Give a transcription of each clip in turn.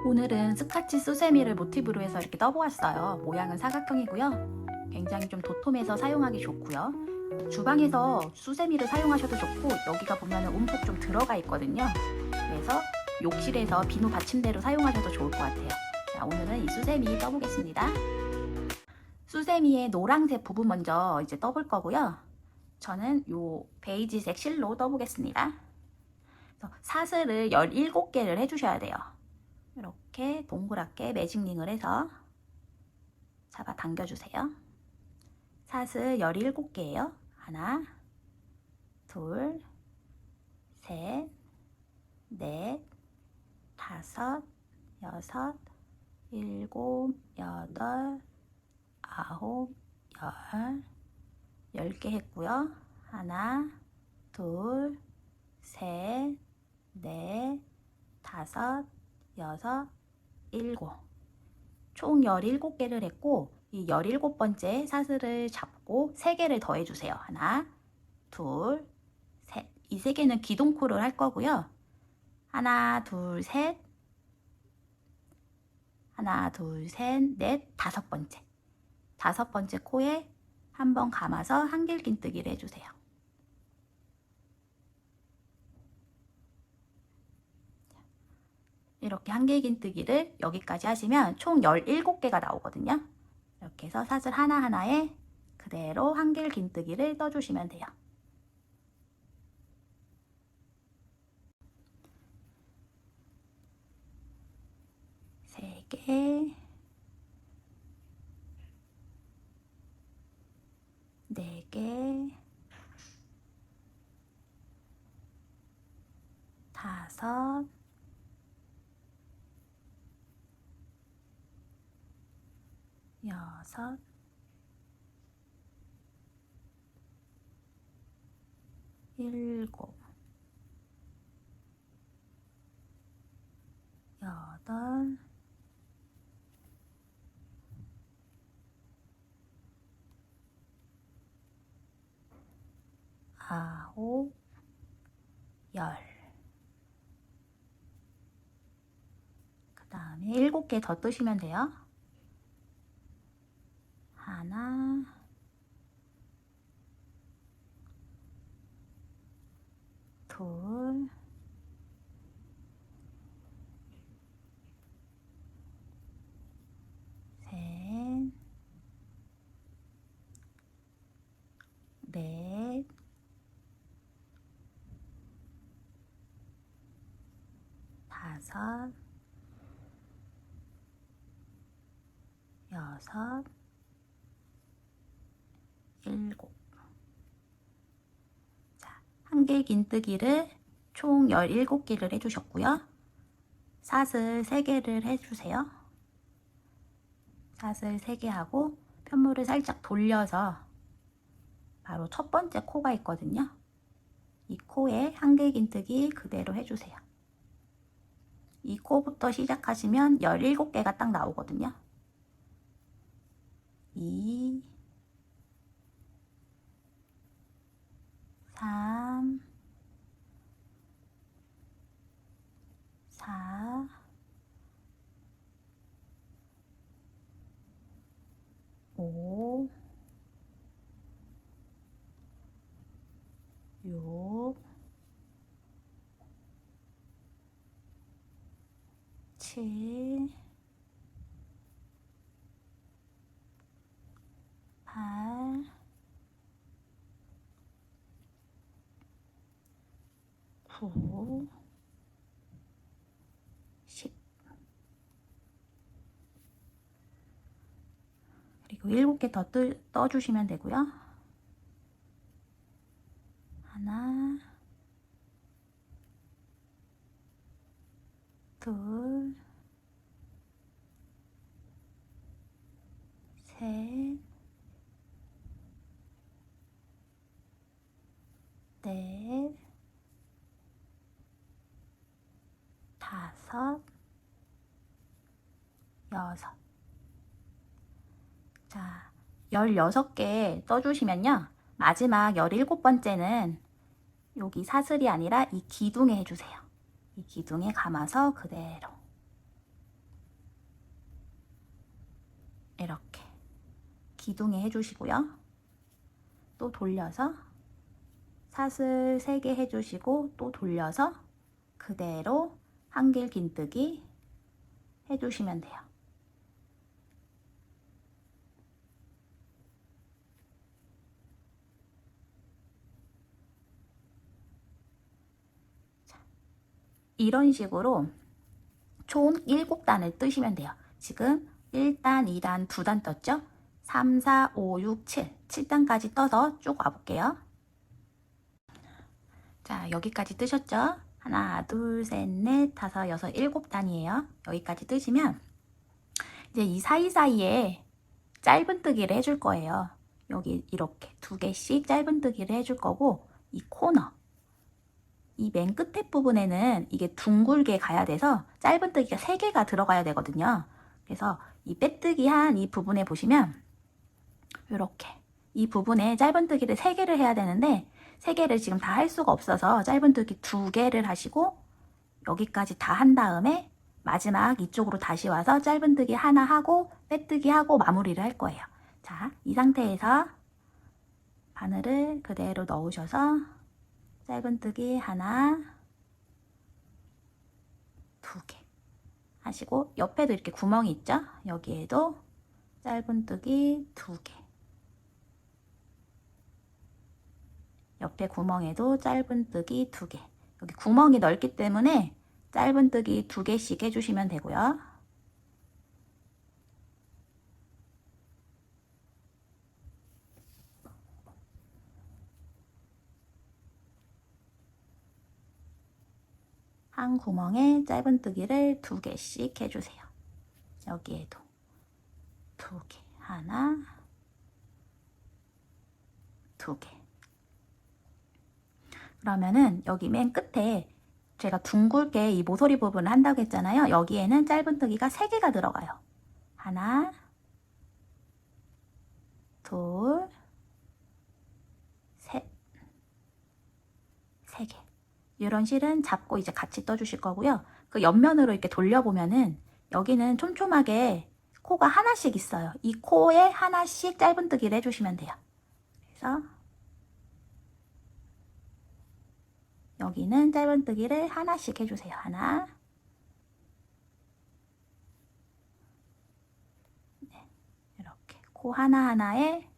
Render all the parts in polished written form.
오늘은 스카치 수세미를 모티브로 해서 이렇게 떠보았어요. 모양은 사각형이고요. 굉장히 좀 도톰해서 사용하기 좋고요. 주방에서 수세미를 사용하셔도 좋고, 여기가 보면 움푹 좀 들어가 있거든요. 그래서 욕실에서 비누 받침대로 사용하셔도 좋을 것 같아요. 자, 오늘은 이 수세미 떠보겠습니다. 수세미의 노란색 부분 먼저 이제 떠볼 거고요. 저는 요 베이지색 실로 떠보겠습니다. 그래서 사슬을 17개를 해주셔야 돼요. 이렇게 동그랗게 매직링을 해서 잡아 당겨주세요. 사슬 17개예요. 하나, 둘, 셋, 넷, 다섯, 여섯, 일곱, 여덟, 아홉, 열 10개 했고요. 하나, 둘, 셋, 넷, 다섯, 여섯, 일곱. 총 17개를 했고, 이 17번째 사슬을 잡고 3개를 더 해주세요. 하나, 둘, 셋. 이 3개는 기둥코를 할 거고요. 하나, 둘, 셋. 하나, 둘, 셋, 넷, 5번째. 5번째 코에 한번 감아서 한길긴뜨기를 해주세요. 이렇게 한길긴뜨기를 여기까지 하시면 총 17개가 나오거든요. 이렇게 해서 사슬 하나하나에 그대로 한길긴뜨기를 떠주시면 돼요. 세 개, 4개, 5, 6, 7, 8, 9, 10. 그 다음에 7개 더 뜨시면 돼요. 하나, 둘, 셋, 넷, 다섯, 여섯, 일곱. 자, 한길긴뜨기를 총 17개를 해주셨고요. 사슬 3개를 해주세요. 사슬 3개 하고 편물을 살짝 돌려서 바로 첫 번째 코가 있거든요. 이 코에 한길긴뜨기 그대로 해주세요. 이 코부터 시작하시면 17개가 딱 나오거든요. 2, 3, 4, 5, 6, 7, 8, 9, 10. 그리고 7개 더 떠주시면 되고요. 하나, 둘, 셋, 넷, 다섯, 여섯. 자, 16개 떠주시면요. 마지막 17번째는 여기 사슬이 아니라 이 기둥에 해주세요. 이 기둥에 감아서 그대로 이렇게 기둥에 해주시고요. 또 돌려서 사슬 3개 해주시고 또 돌려서 그대로 한길 긴뜨기 해주시면 돼요. 자, 이런 식으로 총 7단을 뜨시면 돼요. 지금 1단, 2단, 2단 떴죠? 3, 4, 5, 6, 7. 7단까지 떠서 쭉 와볼게요. 자, 여기까지 뜨셨죠? 하나, 둘, 셋, 넷, 다섯, 여섯, 7단이에요. 여기까지 뜨시면 이제 이 사이사이에 짧은뜨기를 해줄 거예요. 여기 이렇게 2개씩 짧은뜨기를 해줄 거고, 이 코너, 이 맨 끝에 부분에는 이게 둥글게 가야 돼서 짧은뜨기가 3개가 들어가야 되거든요. 그래서 이 빼뜨기 한 이 부분에 보시면 이렇게 이 부분에 짧은뜨기를 3개를 해야 되는데 3개를 지금 다 할 수가 없어서 짧은뜨기 2개를 하시고 여기까지 다 한 다음에 마지막 이쪽으로 다시 와서 짧은뜨기 하나 하고 빼뜨기 하고 마무리를 할 거예요. 자, 이 상태에서 바늘을 그대로 넣으셔서 짧은뜨기 하나, 2개 하시고 옆에도 이렇게 구멍이 있죠? 여기에도 짧은뜨기 2개, 옆에 구멍에도 짧은뜨기 2개. 여기 구멍이 넓기 때문에 짧은뜨기 2개씩 해주시면 되고요. 한 구멍에 짧은뜨기를 2개씩 해주세요. 여기에도 2개, 하나, 2개. 그러면은 여기 맨 끝에 제가 둥글게 이 모서리 부분을 한다고 했잖아요. 여기에는 짧은뜨기가 3개가 들어가요. 하나, 둘, 셋, 3개. 이런 실은 잡고 이제 같이 떠주실 거고요. 그 옆면으로 이렇게 돌려보면은 여기는 촘촘하게 코가 하나씩 있어요. 이 코에 하나씩 짧은뜨기를 해주시면 돼요. 그래서 여기는 짧은뜨기를 하나씩 해주세요. 하나, 네, 이렇게 코 하나하나에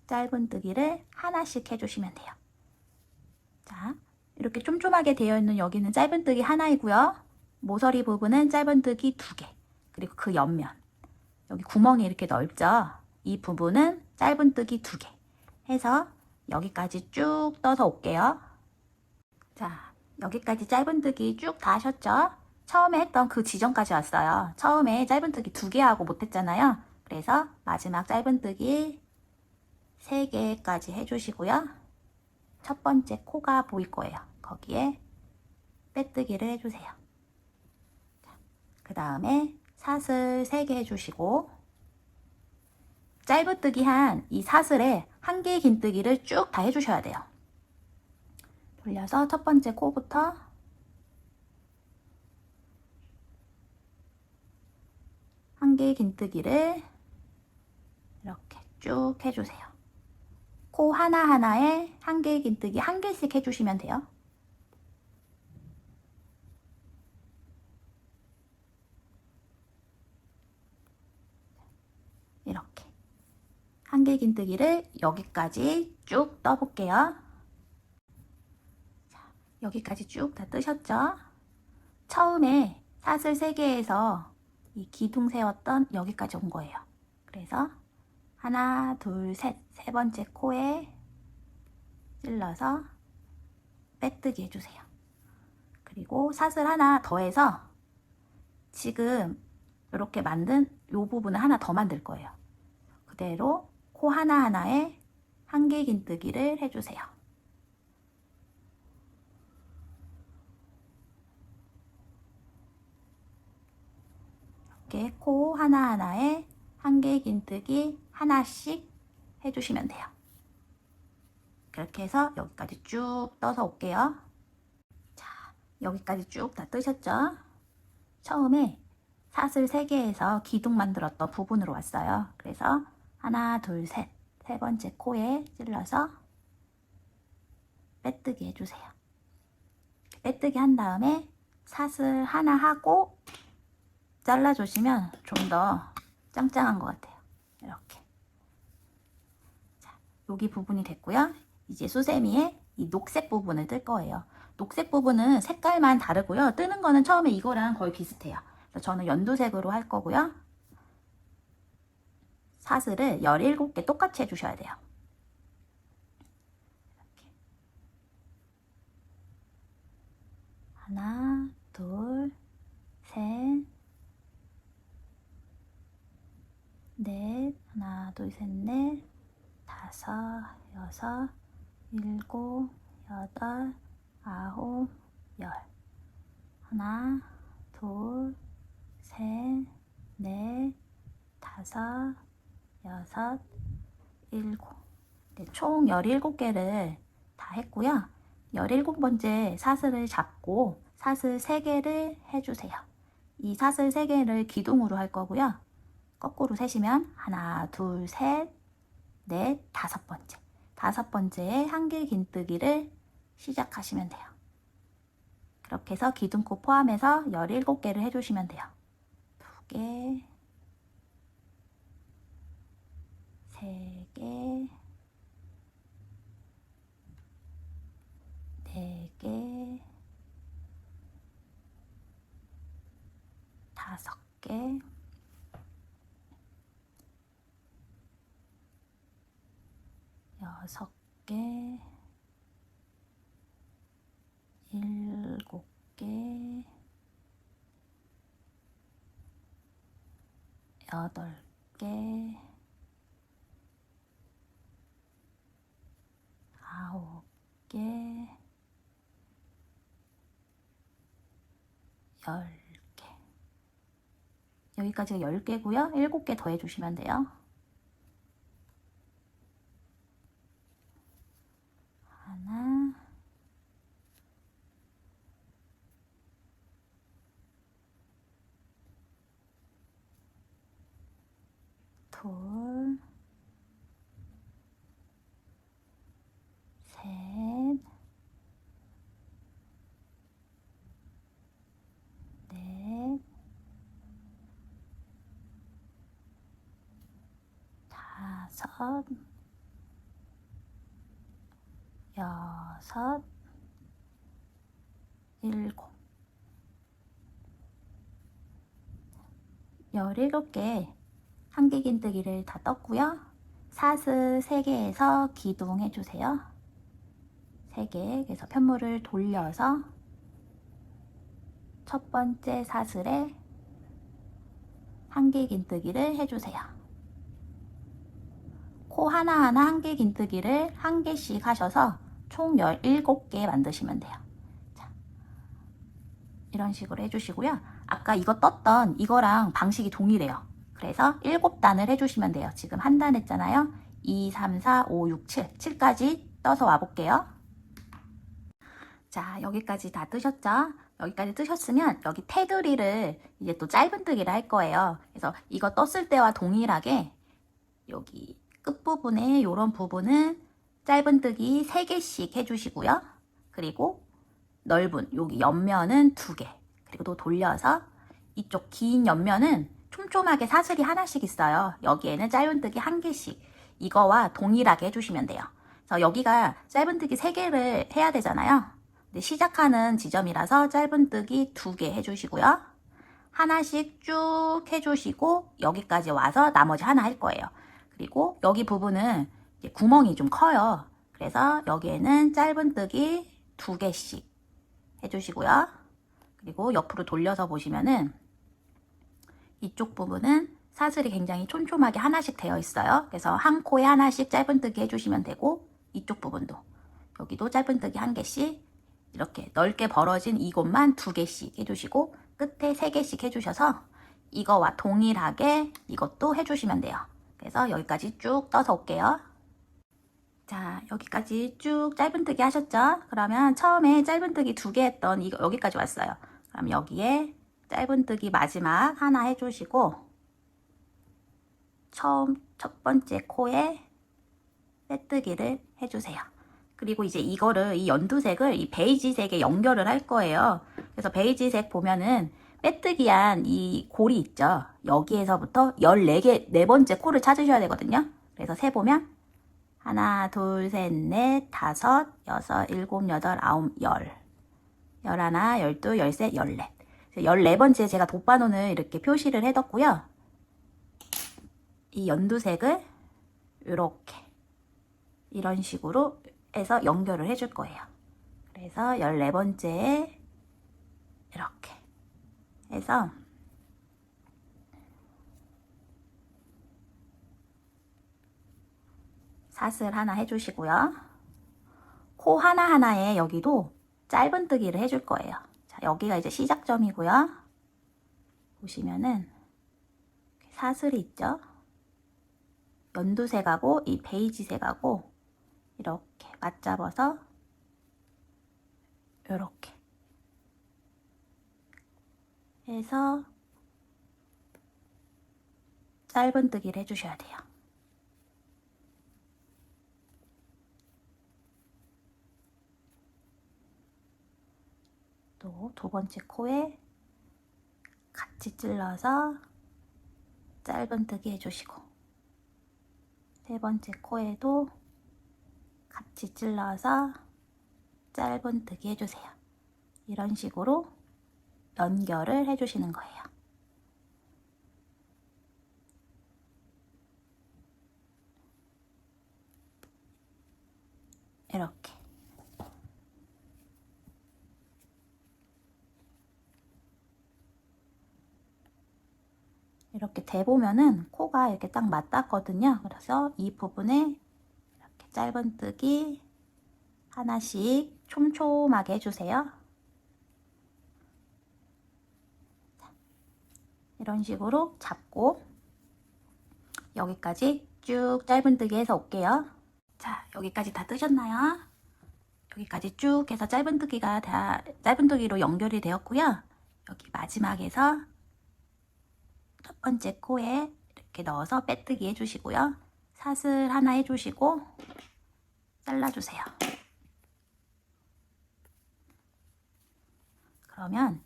짧은뜨기를 하나씩 해주시면 돼요. 자, 이렇게 촘촘하게 되어 있는 여기는 짧은뜨기 하나이고요. 모서리 부분은 짧은뜨기 2개, 그리고 그 옆면 여기 구멍이 이렇게 넓죠? 이 부분은 짧은뜨기 2개 해서 여기까지 쭉 떠서 올게요. 자, 여기까지 짧은뜨기 쭉 다 하셨죠? 처음에 했던 그 지점까지 왔어요. 처음에 짧은뜨기 2개 하고 못했잖아요. 그래서 마지막 짧은뜨기 3개까지 해주시고요. 첫 번째 코가 보일 거예요. 거기에 빼뜨기를 해주세요. 그 다음에 사슬 3개 해주시고 짧은뜨기 한 이 사슬에 1개의 긴뜨기를 쭉 다 해주셔야 돼요. 돌려서 첫 번째 코부터 한 개의 긴뜨기를 이렇게 쭉 해주세요. 코 하나하나에 1개의 긴뜨기 1개씩 해주시면 돼요. 이렇게 1개의 긴뜨기를 여기까지 쭉 떠볼게요. 자, 여기까지 쭉 다 뜨셨죠? 처음에 사슬 3개에서 이 기둥 세웠던 여기까지 온 거예요. 그래서 하나, 둘, 셋, 3번째 코에 찔러서 빼뜨기 해주세요. 그리고 사슬 하나 더해서 지금 이렇게 만든 이 부분을 하나 더 만들 거예요. 그대로 코 하나하나에 1개 긴뜨기를 해주세요. 이렇게 코 하나하나에 1개 긴뜨기 하나씩 해주시면 돼요. 그렇게 해서 여기까지 쭉 떠서 올게요. 자, 여기까지 쭉 다 뜨셨죠? 처음에 사슬 3개에서 기둥 만들었던 부분으로 왔어요. 그래서 하나, 둘, 셋. 세 번째 코에 찔러서 빼뜨기 해주세요. 빼뜨기 한 다음에 사슬 하나 하고 잘라주시면 좀 더 짱짱한 것 같아요. 이렇게. 자, 여기 부분이 됐고요. 이제 수세미에 이 녹색 부분을 뜰 거예요. 녹색 부분은 색깔만 다르고요. 뜨는 거는 처음에 이거랑 거의 비슷해요. 그래서 저는 연두색으로 할 거고요. 사슬을 17개 똑같이 해주셔야 돼요. 이렇게. 하나, 둘, 셋, 넷, 하나, 둘, 셋, 넷, 다섯, 여섯, 일곱, 여덟, 아홉, 열. 하나, 둘, 셋, 넷, 다섯, 여섯, 일곱. 네, 총 17개를 다 했고요. 17번째 사슬을 잡고 사슬 3개를 해주세요. 이 사슬 3개를 기둥으로 할 거고요. 거꾸로 세시면 하나, 둘, 셋, 넷, 5번째. 5번째에 한길 긴뜨기를 시작하시면 돼요. 그렇게 해서 기둥코 포함해서 17개를 해주시면 돼요. 2개, 3개, 4개, 5개, 6개, 7개, 8개, 9개, 10개. 여기까지가 10개고요. 7개 더 해주시면 돼요. 하나, 둘, 셋, 넷, 다섯, 여섯, 일곱. 17개 한길 긴뜨기를 다 떴고요. 사슬 3개에서 기둥 해주세요. 3개. 그래서 편물을 돌려서 첫 번째 사슬에 한길 긴뜨기를 해주세요. 코 하나하나 한길 긴뜨기를 1개씩 하셔서 총 17개 만드시면 돼요. 자, 이런 식으로 해주시고요. 아까 이거 떴던 이거랑 방식이 동일해요. 그래서 7단을 해주시면 돼요. 지금 한 단 했잖아요. 2, 3, 4, 5, 6, 7. 7까지 떠서 와볼게요. 자, 여기까지 다 뜨셨죠? 여기까지 뜨셨으면 여기 테두리를 이제 또 짧은뜨기를 할 거예요. 그래서 이거 떴을 때와 동일하게 여기 끝부분에 이런 부분은 짧은뜨기 3개씩 해주시고요. 그리고 넓은 여기 옆면은 2개. 그리고 또 돌려서 이쪽 긴 옆면은 촘촘하게 사슬이 하나씩 있어요. 여기에는 짧은뜨기 1개씩. 이거와 동일하게 해주시면 돼요. 그래서 여기가 짧은뜨기 3개를 해야 되잖아요. 근데 시작하는 지점이라서 짧은뜨기 2개 해주시고요. 하나씩 쭉 해주시고 여기까지 와서 나머지 하나 할 거예요. 그리고 여기 부분은 구멍이 좀 커요. 그래서 여기에는 짧은뜨기 2개씩 해주시고요. 그리고 옆으로 돌려서 보시면은 이쪽 부분은 사슬이 굉장히 촘촘하게 하나씩 되어 있어요. 그래서 한 코에 하나씩 짧은뜨기 해주시면 되고 이쪽 부분도 여기도 짧은뜨기 1개씩 이렇게 넓게 벌어진 이곳만 2개씩 해주시고 끝에 3개씩 해주셔서 이거와 동일하게 이것도 해주시면 돼요. 그래서 여기까지 쭉 떠서 올게요. 자, 여기까지 쭉 짧은뜨기 하셨죠? 그러면 처음에 짧은뜨기 2개 했던 이거 여기까지 왔어요. 그럼 여기에 짧은뜨기 마지막 하나 해주시고 첫 번째 코에 빼뜨기를 해주세요. 그리고 이제 이거를 이 연두색을 이 베이지색에 연결을 할 거예요. 그래서 베이지색 보면은 빼뜨기한 이 골이 있죠. 여기에서부터 14개, 네 번째 코를 찾으셔야 되거든요. 그래서 세보면 하나, 둘, 셋, 넷, 다섯, 여섯, 일곱, 여덟, 아홉, 열, 열하나, 열둘, 열셋, 열넷. 14번째 제가 돗바논을 이렇게 표시를 해뒀고요. 이 연두색을 이렇게 이런 식으로 해서 연결을 해줄 거예요. 그래서 14번째에 이렇게 해서 사슬 하나 해주시고요. 코 하나하나에 여기도 짧은뜨기를 해줄 거예요. 자, 여기가 이제 시작점이고요. 보시면은 사슬이 있죠. 연두색하고 이 베이지색하고 이렇게 맞잡아서 이렇게 해서 짧은뜨기를 해주셔야 돼요. 또 두 번째 코에 같이 찔러서 짧은뜨기 해주시고 세 번째 코에도 같이 찔러서 짧은뜨기 해주세요. 이런 식으로 연결을 해주시는 거예요. 이렇게 이렇게 대보면은 코가 이렇게 딱 맞닿거든요. 그래서 이 부분에 이렇게 짧은뜨기 하나씩 촘촘하게 해주세요. 이런 식으로 잡고 여기까지 쭉 짧은뜨기 해서 올게요. 자, 여기까지 다 뜨셨나요? 여기까지 쭉 해서 짧은뜨기가 다 짧은뜨기로 연결이 되었고요. 여기 마지막에서 첫 번째 코에 이렇게 넣어서 빼뜨기 해주시고요. 사슬 하나 해주시고 잘라주세요. 그러면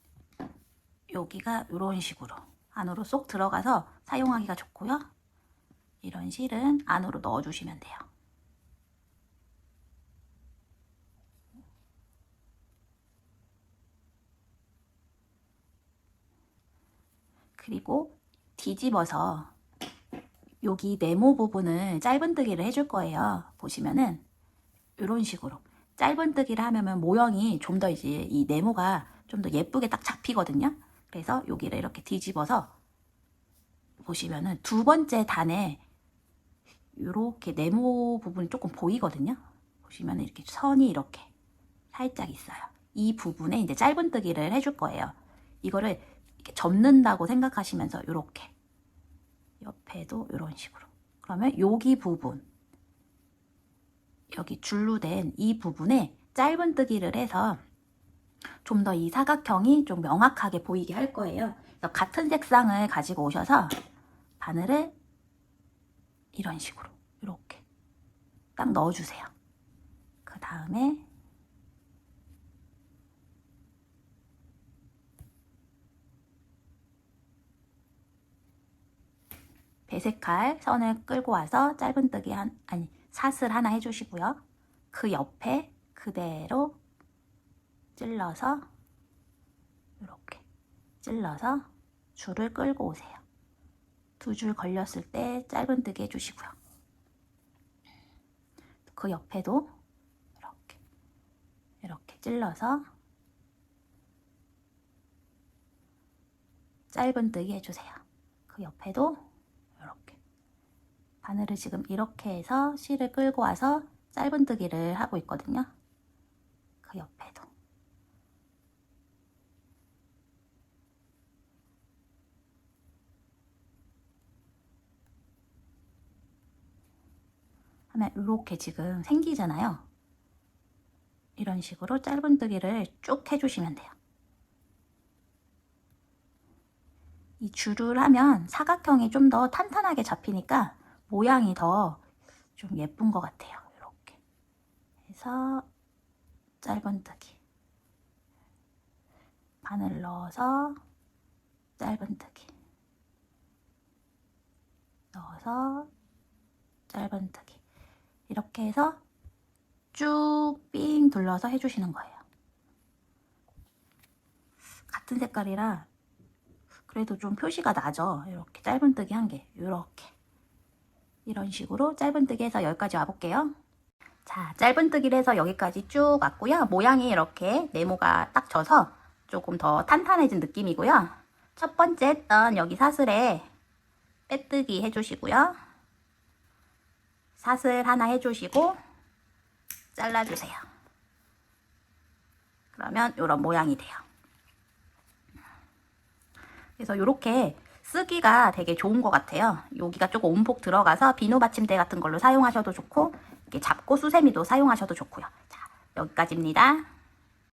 여기가 이런 식으로 안으로 쏙 들어가서 사용하기가 좋고요. 이런 실은 안으로 넣어주시면 돼요. 그리고 뒤집어서 여기 네모 부분을 짧은뜨기를 해줄 거예요. 보시면은 이런 식으로 짧은뜨기를 하면 모형이 좀 더 이제 이 네모가 좀 더 예쁘게 딱 잡히거든요. 그래서 여기를 이렇게 뒤집어서 보시면은 두 번째 단에 이렇게 네모 부분이 조금 보이거든요. 보시면은 이렇게 선이 이렇게 살짝 있어요. 이 부분에 이제 짧은뜨기를 해줄 거예요. 이거를 이렇게 접는다고 생각하시면서 이렇게 옆에도 이런 식으로. 그러면 여기 부분, 여기 줄로 된 이 부분에 짧은뜨기를 해서 좀 더 이 사각형이 좀 명확하게 보이게 할 거예요. 그래서 같은 색상을 가지고 오셔서 바늘을 이런 식으로 이렇게 딱 넣어주세요. 그 다음에 배색할 선을 끌고 와서 짧은뜨기 아니 사슬 하나 해주시고요. 그 옆에 그대로 찔러서 이렇게 찔러서 줄을 끌고 오세요. 두 줄 걸렸을 때 짧은뜨기 해주시고요. 그 옆에도 이렇게 찔러서 짧은뜨기 해주세요. 그 옆에도 이렇게 바늘을 지금 이렇게 해서 실을 끌고 와서 짧은뜨기를 하고 있거든요. 그 옆에도 하면 이렇게 지금 생기잖아요. 이런 식으로 짧은뜨기를 쭉 해주시면 돼요. 이 줄을 하면 사각형이 좀 더 탄탄하게 잡히니까 모양이 더 좀 예쁜 것 같아요. 이렇게 해서 짧은뜨기 바늘 넣어서 짧은뜨기 넣어서 짧은뜨기 이렇게 해서 쭉 삥 둘러서 해주시는 거예요. 같은 색깔이라 그래도 좀 표시가 나죠. 이렇게 짧은뜨기 한 개, 이렇게 이런 식으로 짧은뜨기 해서 여기까지 와볼게요. 자, 짧은뜨기를 해서 여기까지 쭉 왔고요. 모양이 이렇게 네모가 딱 져서 조금 더 탄탄해진 느낌이고요. 첫 번째 했던 여기 사슬에 빼뜨기 해주시고요. 사슬 하나 해주시고 잘라주세요. 그러면 이런 모양이 돼요. 그래서 이렇게 쓰기가 되게 좋은 것 같아요. 여기가 조금 움푹 들어가서 비누 받침대 같은 걸로 사용하셔도 좋고 이렇게 잡고 수세미도 사용하셔도 좋고요. 자, 여기까지입니다.